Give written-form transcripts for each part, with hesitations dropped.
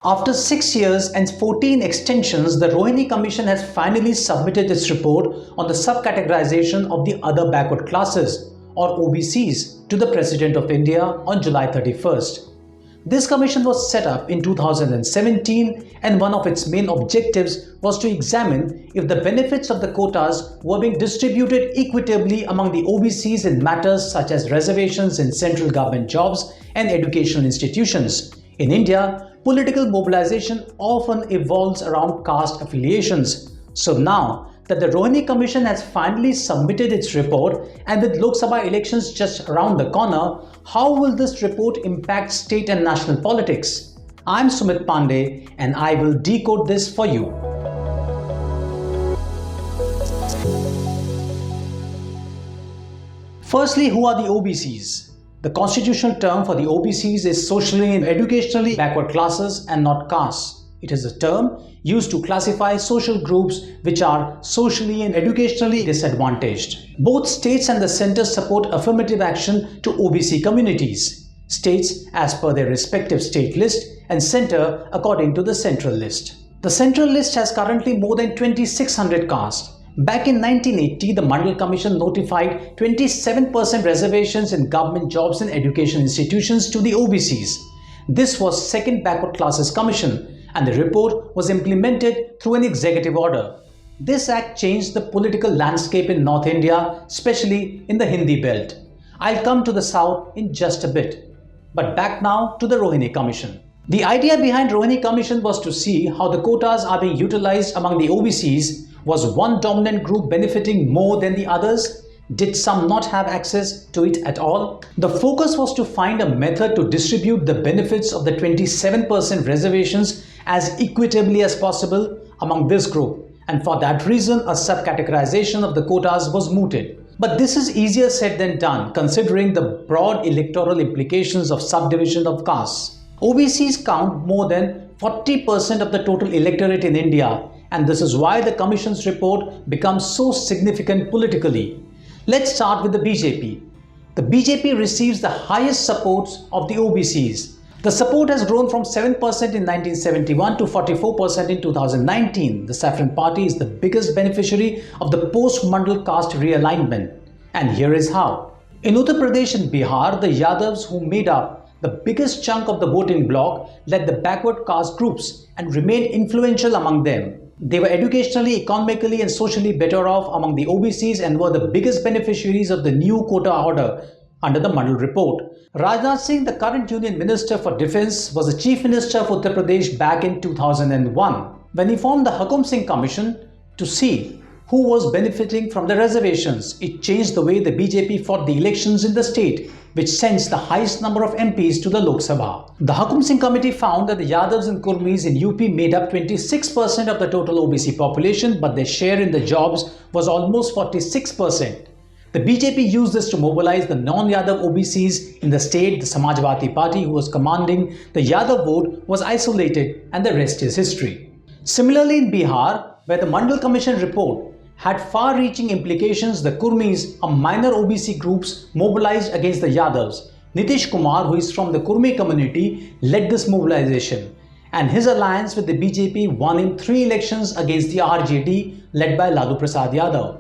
After 6 years and 14 extensions, the Rohini Commission has finally submitted its report on the sub-categorization of the other backward classes or OBCs to the President of India on July 31st. This commission was set up in 2017 and one of its main objectives was to examine if the benefits of the quotas were being distributed equitably among the OBCs in matters such as reservations in central government jobs and educational institutions. In India, political mobilization often evolves around caste affiliations. So now that the Rohini Commission has finally submitted its report and with Lok Sabha elections just around the corner, how will this report impact state and national politics? I'm Sumit Pandey and I will decode this for you. Firstly, who are the OBCs? The constitutional term for the OBCs is socially and educationally backward classes and not castes. It is a term used to classify social groups which are socially and educationally disadvantaged. Both states and the centre support affirmative action to OBC communities. States as per their respective state list and centre according to the central list. The central list has currently more than 2,600 castes. Back in 1980, the Mandal Commission notified 27% reservations in government jobs and education institutions to the OBCs. This was second backward classes commission and the report was implemented through an executive order. This act changed the political landscape in North India, especially in the Hindi belt. I'll come to the south in just a bit. But back now to the Rohini Commission. The idea behind Rohini Commission was to see how the quotas are being utilized among the OBCs. Was one dominant group benefiting more than the others? Did some not have access to it at all? The focus was to find a method to distribute the benefits of the 27% reservations as equitably as possible among this group, and for that reason a sub-categorization of the quotas was mooted. But this is easier said than done considering the broad electoral implications of subdivision of castes. OBCs count more than 40% of the total electorate in India, and this is why the Commission's report becomes so significant politically. Let's start with the BJP. The BJP receives the highest support of the OBCs. The support has grown from 7% in 1971 to 44% in 2019. The Saffron Party is the biggest beneficiary of the post-Mandal caste realignment. And here is how. In Uttar Pradesh and Bihar, the Yadavs, who made up the biggest chunk of the voting bloc, led the backward caste groups and remained influential among them. They were educationally, economically and socially better off among the OBCs and were the biggest beneficiaries of the new quota order under the Mandal report. Rajnath Singh, the current Union Minister for Defence, was the Chief Minister of Uttar Pradesh back in 2001 when he formed the Hukum Singh Commission to see who was benefiting from the reservations. It changed the way the BJP fought the elections in the state, which sends the highest number of MPs to the Lok Sabha. The Hukum Singh Committee found that the Yadavs and Kurmis in UP made up 26% of the total OBC population, but their share in the jobs was almost 46%. The BJP used this to mobilize the non-Yadav OBCs in the state. The Samajwadi party, who was commanding the Yadav vote, was isolated, and the rest is history. Similarly in Bihar, where the Mandal Commission report had far-reaching implications, the Kurmis, a minor OBC groups, mobilized against the Yadavs. Nitish Kumar, who is from the Kurmi community, led this mobilization, and his alliance with the BJP won in 3 elections against the RJD led by Lalu Prasad Yadav.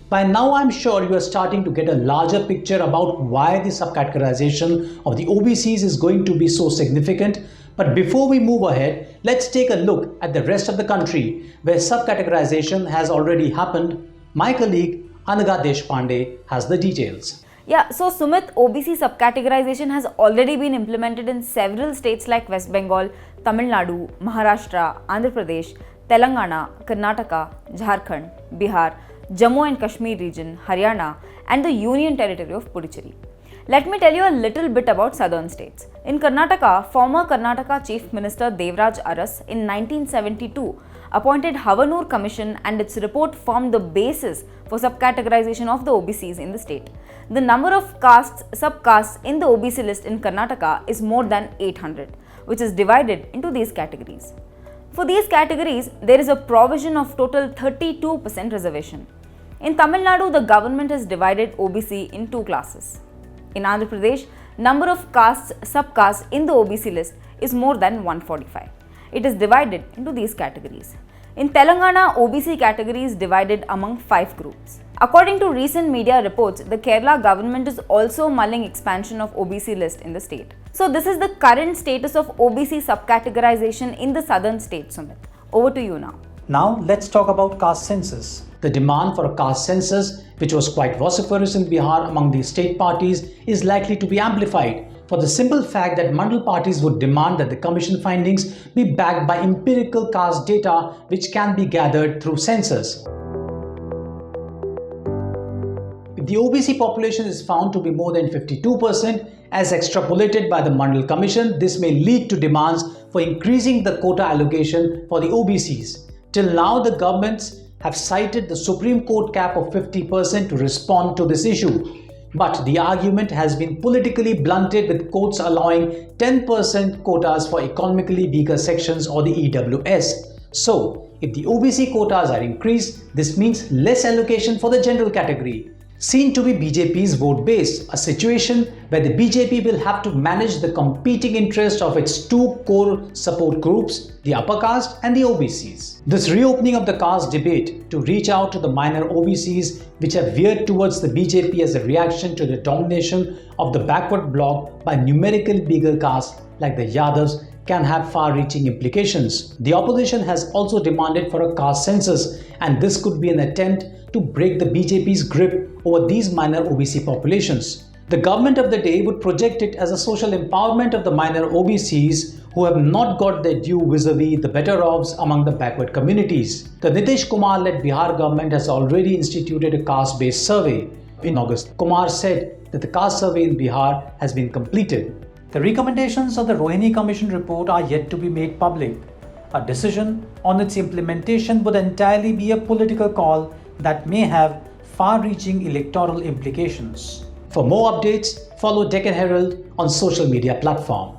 By now, I'm sure you are starting to get a larger picture about why the sub-categorization of the OBCs is going to be so significant. But before we move ahead, let's take a look at the rest of the country where sub-categorization has already happened. My colleague Anaga Deshpande has the details. Yeah, so Sumit, OBC sub-categorization has already been implemented in several states like West Bengal, Tamil Nadu, Maharashtra, Andhra Pradesh, Telangana, Karnataka, Jharkhand, Bihar, Jammu and Kashmir region, Haryana and the Union Territory of Puducherry. Let me tell you a little bit about southern states. In Karnataka, former Karnataka Chief Minister Devraj Aras in 1972 appointed Havanur Commission and its report formed the basis for sub-categorization of the OBCs in the state. The number of castes, sub-castes in the OBC list in Karnataka is more than 800, which is divided into these categories. For these categories, there is a provision of total 32% reservation. In Tamil Nadu, the government has divided OBC in 2 classes. In Andhra Pradesh, number of castes, sub-castes in the OBC list is more than 145. It is divided into these categories. In Telangana, OBC category is divided among 5 groups. According to recent media reports, the Kerala government is also mulling expansion of OBC list in the state. So this is the current status of OBC subcategorization in the southern states, Sumit. Over to you now. Now let's talk about caste census. The demand for a caste census, which was quite vociferous in Bihar among the state parties, is likely to be amplified for the simple fact that Mandal parties would demand that the commission findings be backed by empirical caste data which can be gathered through census. If the OBC population is found to be more than 52%, as extrapolated by the Mandal Commission, this may lead to demands for increasing the quota allocation for the OBCs. Till now, the governments have cited the Supreme Court cap of 50% to respond to this issue. But the argument has been politically blunted, with courts allowing 10% quotas for economically weaker sections or the EWS. So, if the OBC quotas are increased, this means less allocation for the general category, seen to be BJP's vote base, a situation where the BJP will have to manage the competing interests of its two core support groups, the upper caste and the OBCs. This reopening of the caste debate to reach out to the minor OBCs, which have veered towards the BJP as a reaction to the domination of the backward bloc by numerically bigger castes like the Yadavs, can have far-reaching implications. The opposition has also demanded for a caste census, and this could be an attempt to break the BJP's grip over these minor OBC populations. The government of the day would project it as a social empowerment of the minor OBCs who have not got their due vis-a-vis the better-offs among the backward communities. The Nitish Kumar-led Bihar government has already instituted a caste-based survey. In August, Kumar said that the caste survey in Bihar has been completed. The recommendations of the Rohini Commission report are yet to be made public. A decision on its implementation would entirely be a political call that may have far-reaching electoral implications. For more updates, follow Deccan Herald on social media platform.